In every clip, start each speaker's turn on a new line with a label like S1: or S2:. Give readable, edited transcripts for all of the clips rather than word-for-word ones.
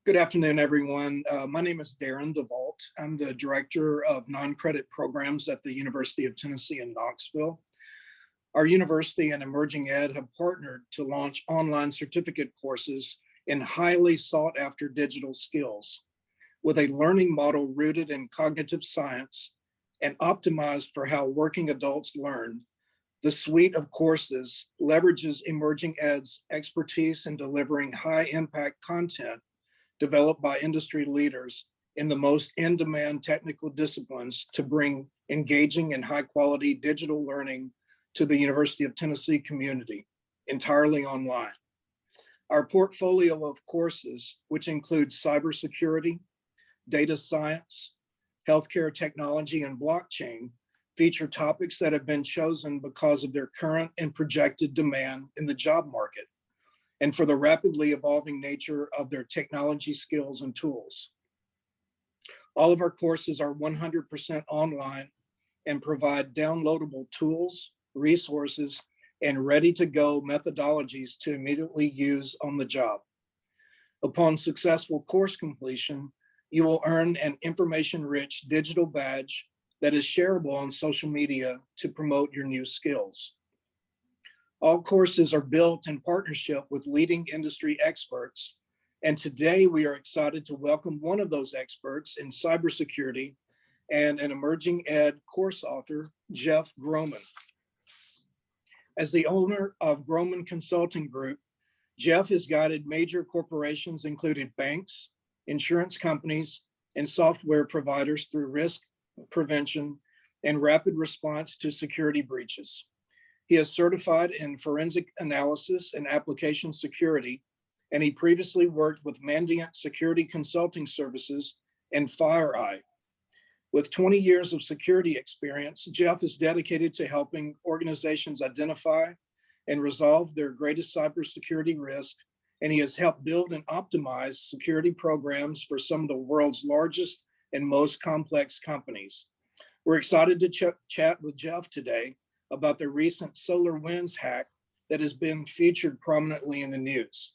S1: Good afternoon, everyone. My name is Darrin Devault. I'm the Director of Non-Credit Programs at the University of Tennessee in Knoxville. Our university and EmergingEd have partnered to launch online certificate courses in highly sought-after digital skills with a learning model rooted in cognitive science and optimized for how working adults learn. The suite of courses leverages EmergingEd's expertise in delivering high-impact content developed by industry leaders in the most in-demand technical disciplines to bring engaging and high-quality digital learning to the University of Tennessee community, entirely online. Our portfolio of courses, which includes cybersecurity, data science, healthcare technology, and blockchain, feature topics that have been chosen because of their current and projected demand in the job market, and for the rapidly evolving nature of their technology skills and tools. All of our courses are 100% online and provide downloadable tools, resources, and ready-to-go methodologies to immediately use on the job. Upon successful course completion, you will earn an information-rich digital badge that is shareable on social media to promote your new skills. All courses are built in partnership with leading industry experts. And today we are excited to welcome one of those experts in cybersecurity and an EmergingEd course author, Jeff Groman. As the owner of Groman Consulting Group, Jeff has guided major corporations, including banks, insurance companies, and software providers through risk prevention and rapid response to security breaches. He is certified in forensic analysis and application security, and he previously worked with Mandiant Security Consulting Services and FireEye. With 20 years of security experience, Jeff is dedicated to helping organizations identify and resolve their greatest cybersecurity risk, and he has helped build and optimize security programs for some of the world's largest and most complex companies. We're excited to chat with Jeff today about the recent SolarWinds hack that has been featured prominently in the news.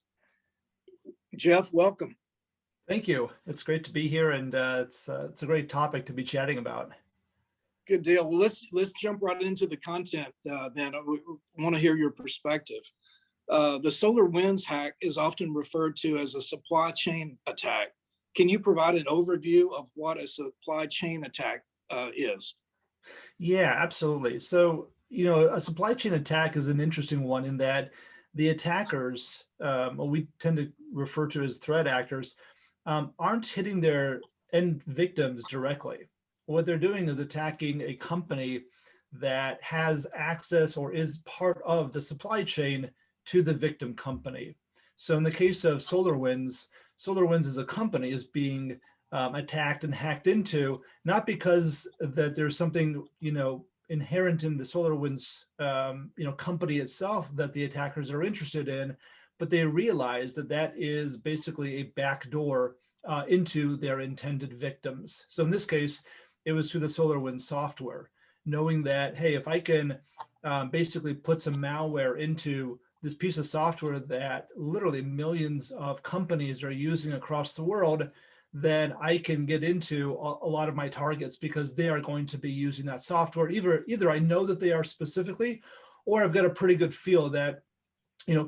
S1: Jeff, welcome.
S2: Thank you. It's great to be here, and it's a great topic to be chatting about.
S1: Good deal. Well, let's jump right into the content then. I want to hear your perspective. The SolarWinds hack is often referred to as a supply chain attack. Can you provide an overview of what a supply chain attack is?
S2: Yeah, absolutely. So, a supply chain attack is an interesting one in that the attackers, what we tend to refer to as threat actors, aren't hitting their end victims directly. What they're doing is attacking a company that has access or is part of the supply chain to the victim company. So in the case of SolarWinds as a company is being attacked and hacked into, not because that there's something, inherent in the SolarWinds, company itself that the attackers are interested in, but they realize that that is basically a backdoor into their intended victims. So in this case, it was through the SolarWinds software, knowing that, hey, if I can basically put some malware into this piece of software that literally millions of companies are using across the world, then I can get into a lot of my targets because they are going to be using that software. Either I know that they are specifically, or I've got a pretty good feel that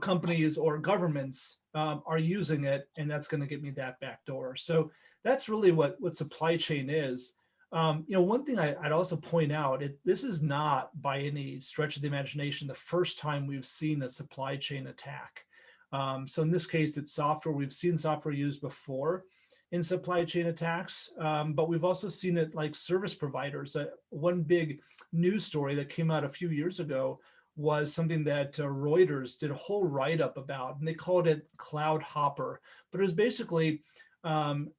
S2: companies or governments are using it, and that's going to get me that backdoor. So that's really what supply chain is. One thing I'd also point out, this is not by any stretch of the imagination the first time we've seen a supply chain attack. So in this case, it's software. We've seen software used before in supply chain attacks, but we've also seen it like service providers. One big news story that came out a few years ago was something that Reuters did a whole write-up about, and they called it Cloud Hopper. But it was basically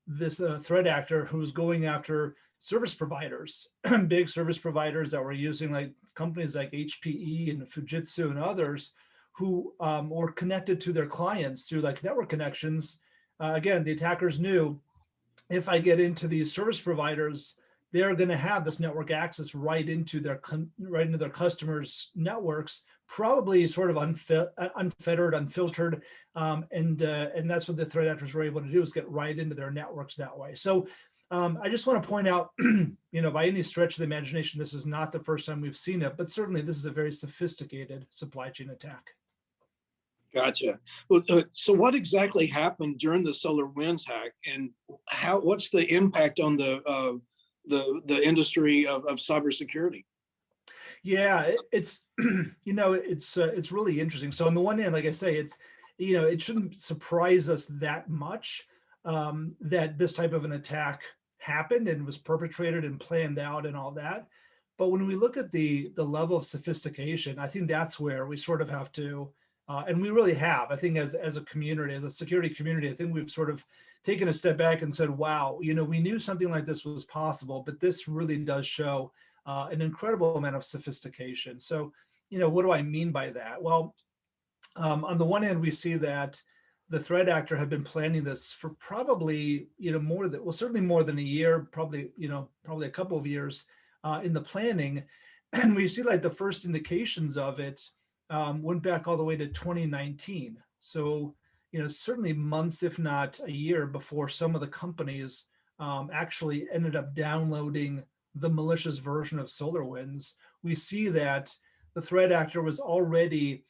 S2: this threat actor who's going after service providers, big service providers that were using like companies like HPE and Fujitsu and others who were connected to their clients through like network connections. Again, the attackers knew if I get into these service providers they're going to have this network access right into their customers' networks, probably sort of unfettered, unfiltered, and that's what the threat actors were able to do, is get right into their networks that way. So I just want to point out, by any stretch of the imagination, this is not the first time we've seen it, but certainly this is a very sophisticated supply chain attack.
S1: Gotcha. Well, so what exactly happened during the SolarWinds hack, and what's the impact on the industry of cybersecurity?
S2: Yeah, it's it's really interesting. So on the one hand, like I say, it shouldn't surprise us that much that this type of an attack happened and was perpetrated and planned out and all that. But when we look at the level of sophistication, I think that's where we sort of have to, and we really have, I think as a community, as a security community, I think we've sort of taken a step back and said, wow, we knew something like this was possible, but this really does show an incredible amount of sophistication. So, what do I mean by that? Well, on the one hand, we see that the threat actor had been planning this for probably, certainly more than a year, probably a couple of years in the planning. And we see like the first indications of it went back all the way to 2019. So, certainly months, if not a year, before some of the companies actually ended up downloading the malicious version of SolarWinds. We see that the threat actor was already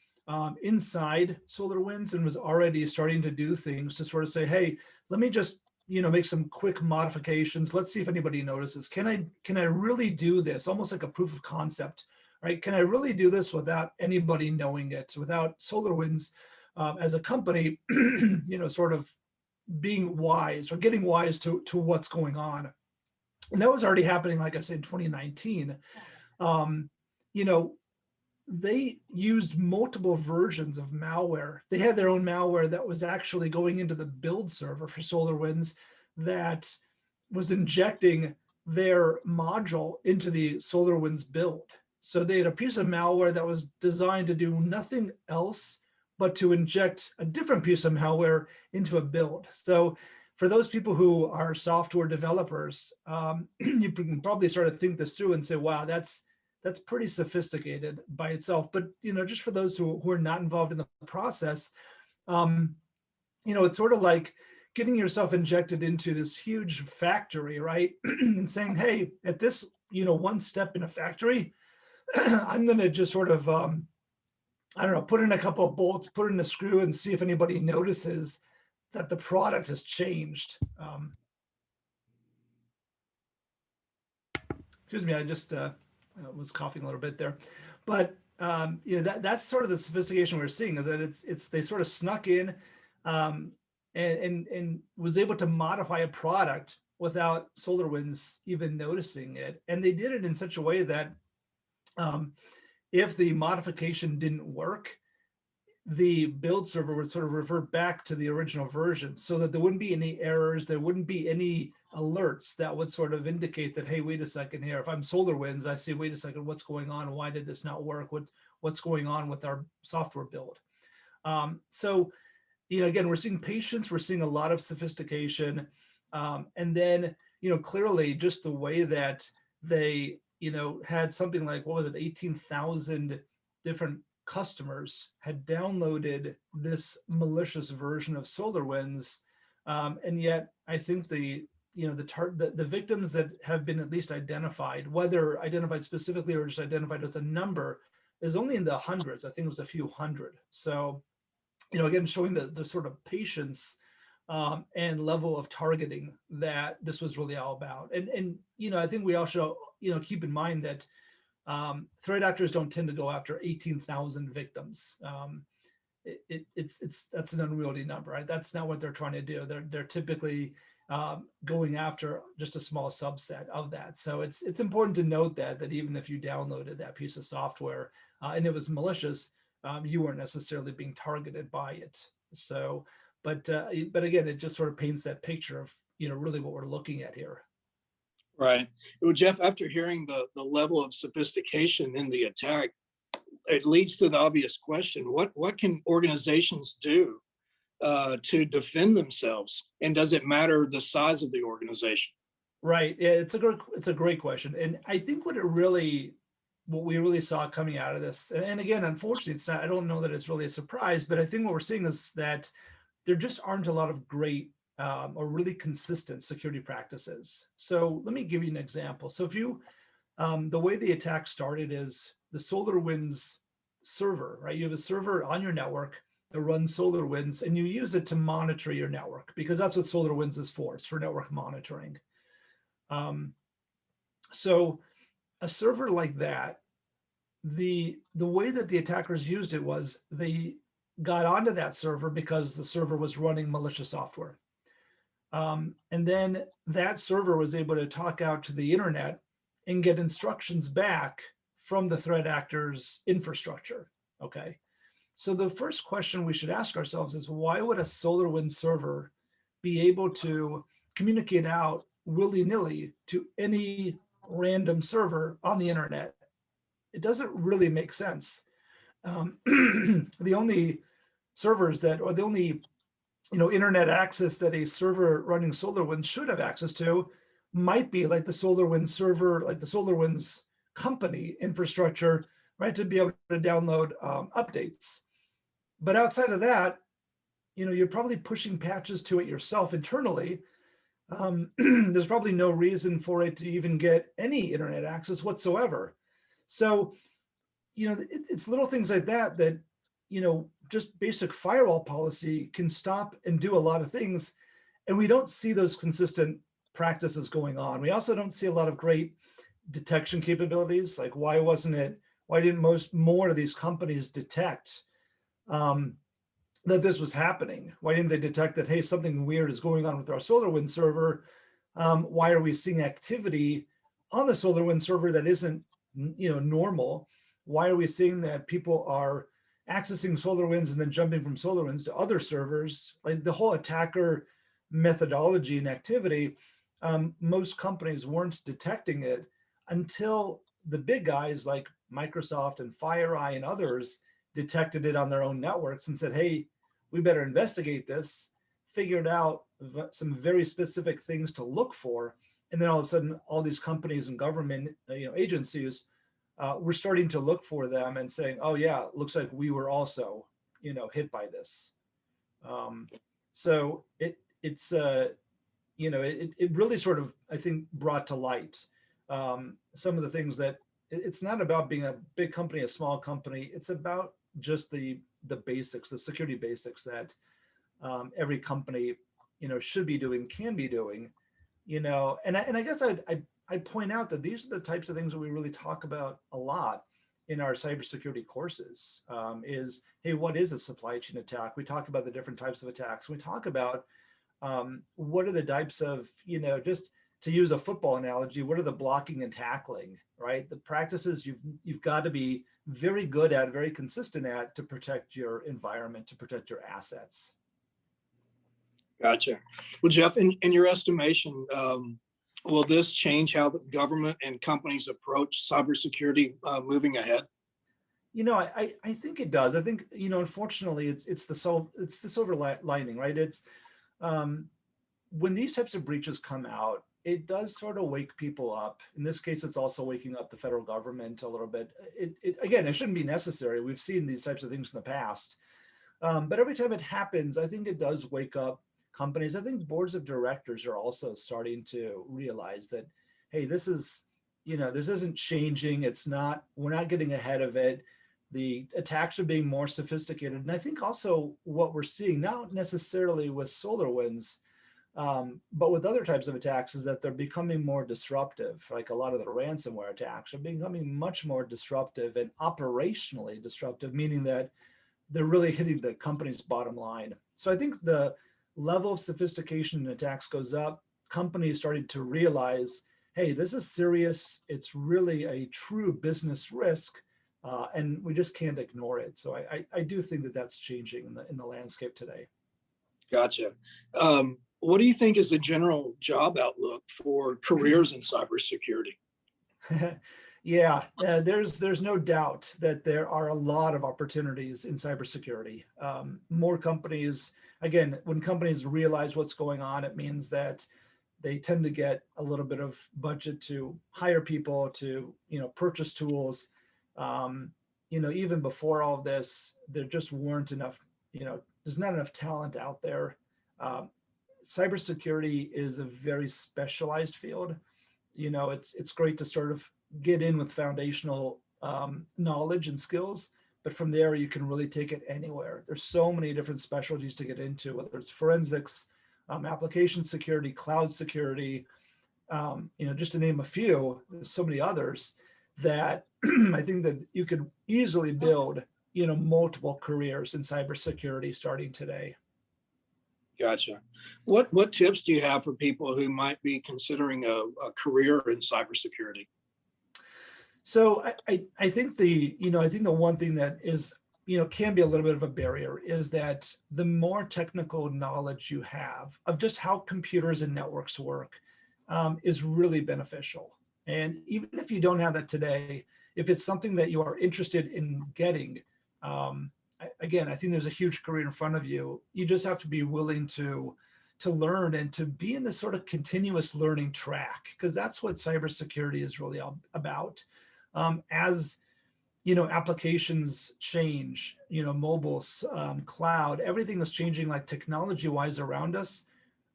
S2: inside SolarWinds and was already starting to do things to sort of say, hey, let me just make some quick modifications. Let's see if anybody notices. Can I really do this? Almost like a proof of concept, right? Can I really do this without anybody knowing it, without SolarWinds as a company, sort of being wise or getting wise to what's going on? And that was already happening, like I said, in 2019. They used multiple versions of malware. They had their own malware that was actually going into the build server for SolarWinds that was injecting their module into the SolarWinds build. So they had a piece of malware that was designed to do nothing else but to inject a different piece of malware into a build. So for those people who are software developers, you can probably sort of think this through and say, wow, that's pretty sophisticated by itself. But, just for those who are not involved in the process, it's sort of like getting yourself injected into this huge factory, right? And saying, hey, at this, one step in a factory, I'm going to just sort of, put in a couple of bolts, put in a screw and see if anybody notices that the product has changed. Excuse me, I just was coughing a little bit there, but that's sort of the sophistication we're seeing, is that they sort of snuck in and was able to modify a product without SolarWinds even noticing it, and they did it in such a way that if the modification didn't work, the build server would sort of revert back to the original version, so that there wouldn't be any errors, there wouldn't be any alerts that would sort of indicate that, hey, wait a second here, if I'm SolarWinds, I see, wait a second, what's going on? Why did this not work? What's going on with our software build? So, again, we're seeing patience, we're seeing a lot of sophistication. And then, clearly just the way that they, had something like, 18,000 different customers had downloaded this malicious version of SolarWinds. And yet I think the victims that have been at least identified, whether identified specifically or just identified as a number, is only in the hundreds. I think it was a few hundred. So, again, showing the sort of patience and level of targeting that this was really all about. And I think we also, keep in mind that threat actors don't tend to go after 18,000 victims. That's an unwieldy number, right? That's not what they're trying to do. They're typically going after just a small subset of that. So it's important to note that even if you downloaded that piece of software and it was malicious, you weren't necessarily being targeted by it. So, but again, it just sort of paints that picture of really what we're looking at here.
S1: Right. Well, Jeff, after hearing the level of sophistication in the attack, it leads to the obvious question: what can organizations do to defend themselves? And does it matter the size of the organization?
S2: Right. Yeah, it's a great question. And I think what we really saw coming out of this, and again, unfortunately, it's not, I don't know that it's really a surprise, but I think what we're seeing is that there just aren't a lot of great or really consistent security practices. So let me give you an example. So if you, the way the attack started is the SolarWinds server, right? You have a server on your network that runs SolarWinds, and you use it to monitor your network because that's what SolarWinds is for. It's for network monitoring. Um, so a server like that, the way that the attackers used it was they got onto that server because the server was running malicious software. And then that server was able to talk out to the internet and get instructions back from the threat actor's infrastructure. Okay. So the first question we should ask ourselves is, why would a SolarWinds server be able to communicate out willy-nilly to any random server on the internet? It doesn't really make sense. The only servers that, or the only internet access that a server running SolarWinds should have access to might be like the SolarWinds server, like the SolarWinds company infrastructure, right, to be able to download updates. But outside of that, you're probably pushing patches to it yourself internally. There's probably no reason for it to even get any internet access whatsoever. So, it's little things like that that, just basic firewall policy can stop and do a lot of things. And we don't see those consistent practices going on. We also don't see a lot of great detection capabilities. Like, why didn't more of these companies detect that this was happening? Why didn't they detect that, hey, something weird is going on with our SolarWinds server? Why are we seeing activity on the SolarWinds server that isn't, normal? Why are we seeing that people are accessing SolarWinds and then jumping from SolarWinds to other servers? Like the whole attacker methodology and activity, most companies weren't detecting it until the big guys like Microsoft and FireEye and others detected it on their own networks and said, hey, we better investigate this, figured out some very specific things to look for. And then all of a sudden, all these companies and government agencies were starting to look for them and saying, oh yeah, it looks like we were also, hit by this. So it's it really sort of, I think, brought to light some of the things that it's not about being a big company, a small company. It's about just the basics, the security basics that every company, should be doing, can be doing, and I guess I'd point out that these are the types of things that we really talk about a lot in our cybersecurity courses. Is, hey, what is a supply chain attack? We talk about the different types of attacks. We talk about what are the types of, just to use a football analogy, what are the blocking and tackling, right? The practices you've got to be very good at, very consistent at, to protect your environment, to protect your assets.
S1: Gotcha. Well, Jeff, in your estimation, will this change how the government and companies approach cybersecurity moving ahead?
S2: I think it does. I think, unfortunately, it's the silver lining, right? It's when these types of breaches come out, it does sort of wake people up. In this case, it's also waking up the federal government a little bit. Again, it shouldn't be necessary. We've seen these types of things in the past. But every time it happens, I think it does wake up companies. I think boards of directors are also starting to realize that, hey, this isn't changing. We're not getting ahead of it. The attacks are being more sophisticated. And I think also what we're seeing, not necessarily with SolarWinds, but with other types of attacks, is that they're becoming more disruptive. Like a lot of the ransomware attacks are becoming much more disruptive and operationally disruptive, meaning that they're really hitting the company's bottom line. So I think the level of sophistication in attacks goes up. Companies started to realize, hey, this is serious. It's really a true business risk, and we just can't ignore it. So I do think that that's changing in the landscape today.
S1: Gotcha. What do you think is the general job outlook for careers in cybersecurity?
S2: Yeah, there's no doubt that there are a lot of opportunities in cybersecurity. More companies, again, when companies realize what's going on, it means that they tend to get a little bit of budget to hire people, to, purchase tools. Even before all of this, there just weren't enough, there's not enough talent out there. Cybersecurity is a very specialized field. It's great to sort of get in with foundational knowledge and skills, but from there you can really take it anywhere. There's so many different specialties to get into, whether it's forensics, application security, cloud security, just to name a few. There's so many others that I think that you could easily build, multiple careers in cybersecurity starting today.
S1: Gotcha. What tips do you have for people who might be considering a career in cybersecurity?
S2: So I think the one thing that is, can be a little bit of a barrier is that the more technical knowledge you have of just how computers and networks work is really beneficial. And even if you don't have that today, if it's something that you are interested in getting, again, I think there's a huge career in front of you. You just have to be willing to learn and to be in this sort of continuous learning track, because that's what cybersecurity is really about. As applications change, mobile, cloud, everything is changing, like technology-wise around us.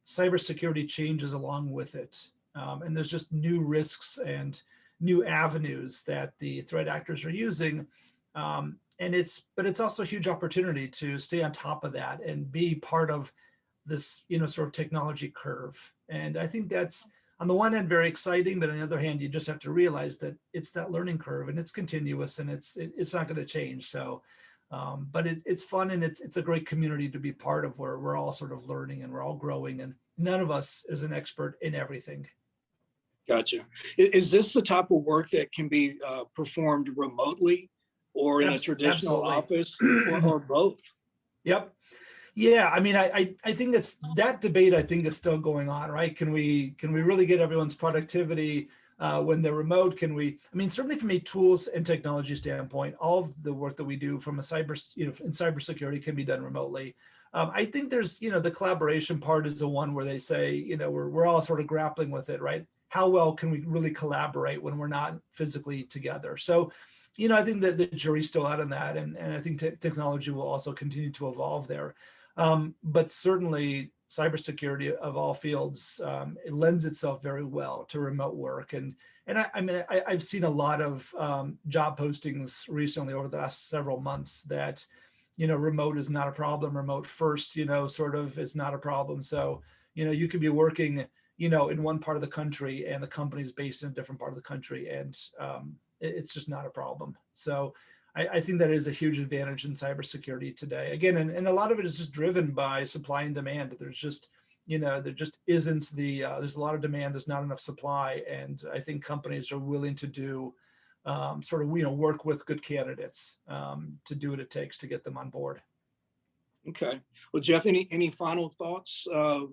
S2: Cybersecurity changes along with it, and there's just new risks and new avenues that the threat actors are using. But it's also a huge opportunity to stay on top of that and be part of this, sort of technology curve. And I think that's, on the one hand, very exciting, but on the other hand, you just have to realize that it's that learning curve and it's continuous and it's not going to change. So, but it's fun, and it's a great community to be part of, where we're all sort of learning and we're all growing, and none of us is an expert in everything.
S1: Gotcha. Is this the type of work that can be performed remotely or in a traditional office, or both?
S2: Yep. Yeah, I mean, I think that debate, I think, is still going on, right? Can we really get everyone's productivity when they're remote? Certainly from a tools and technology standpoint, all of the work that we do from in cybersecurity can be done remotely. I think there's, the collaboration part is the one where they say, we're all sort of grappling with it, right? How well can we really collaborate when we're not physically together? So, I think that the jury's still out on that, and I think technology will also continue to evolve there. But certainly cybersecurity of all fields, it lends itself very well to remote work. And I've seen a lot of job postings recently over the last several months that, remote is not a problem. Remote first, sort of is not a problem. So, you could be working, in one part of the country and the company's based in a different part of the country, and it's just not a problem. So I think that is a huge advantage in cybersecurity today. Again, and a lot of it is just driven by supply and demand. There's just, there just isn't there's a lot of demand, there's not enough supply. And I think companies are willing to do sort of, work with good candidates to do what it takes to get them on board. Okay.
S1: Well, Jeff, any final thoughts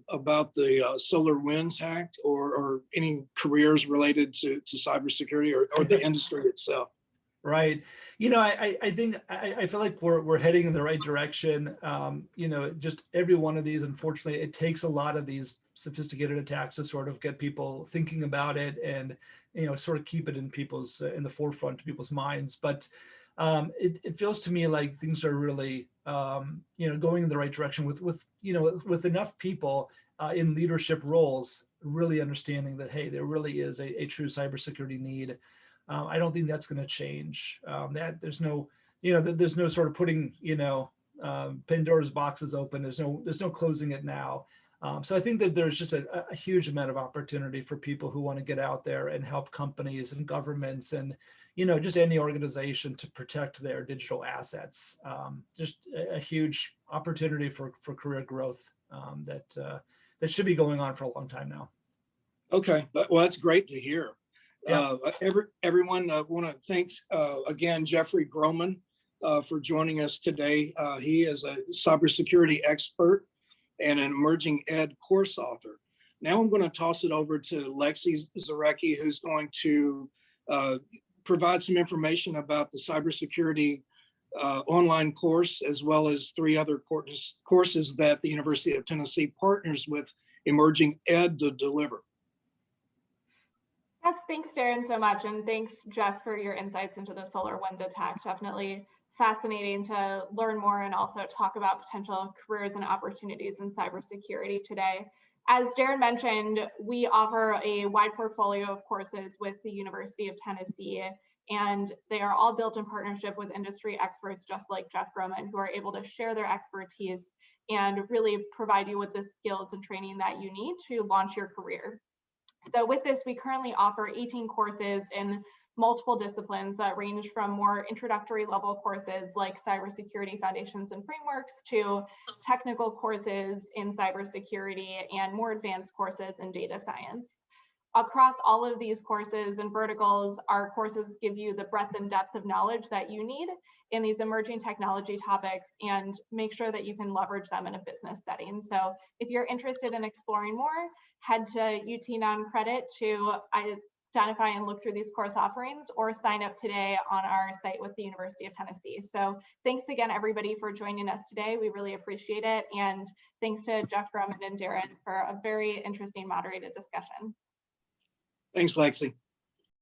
S1: about the SolarWinds hack, or any careers related to cybersecurity or the industry itself?
S2: Right. I think I feel like we're heading in the right direction. Just every one of these, unfortunately, it takes a lot of these sophisticated attacks to sort of get people thinking about it and, sort of keep it in the forefront of people's minds. But it feels to me like things are really, going in the right direction with enough people in leadership roles, really understanding that, hey, there really is a true cybersecurity need. I don't think that's going to change. That there's no sort of putting, Pandora's boxes open. There's no closing it now. So I think that there's just a huge amount of opportunity for people who want to get out there and help companies and governments and, just any organization to protect their digital assets. Just a huge opportunity for career growth that should be going on for a long time now.
S1: Okay, well, that's great to hear.
S2: Yeah.
S1: Everyone, want to thanks again Jeffrey Groman for joining us today. He is a cybersecurity expert and an EmergingEd course author. Now I'm going to toss it over to Lexi Zarecki, who's going to provide some information about the cybersecurity online course, as well as 3 other courses that the University of Tennessee partners with Emerging Ed to deliver.
S3: Yes, thanks, Darrin, so much. And thanks, Jeff, for your insights into the SolarWinds attack. Definitely fascinating to learn more and also talk about potential careers and opportunities in cybersecurity today. As Darrin mentioned, we offer a wide portfolio of courses with the University of Tennessee, and they are all built in partnership with industry experts just like Jeff Groman, who are able to share their expertise and really provide you with the skills and training that you need to launch your career. So with this, we currently offer 18 courses in multiple disciplines that range from more introductory level courses like cybersecurity foundations and frameworks to technical courses in cybersecurity and more advanced courses in data science. Across all of these courses and verticals, our courses give you the breadth and depth of knowledge that you need in these emerging technology topics and make sure that you can leverage them in a business setting. So if you're interested in exploring more, head to utnon-credit to identify and look through these course offerings, or sign up today on our site with the University of Tennessee. So thanks again, everybody, for joining us today. We really appreciate it. And thanks to Jeff Groman and Darrin for a very interesting moderated discussion.
S1: Thanks, Lexi.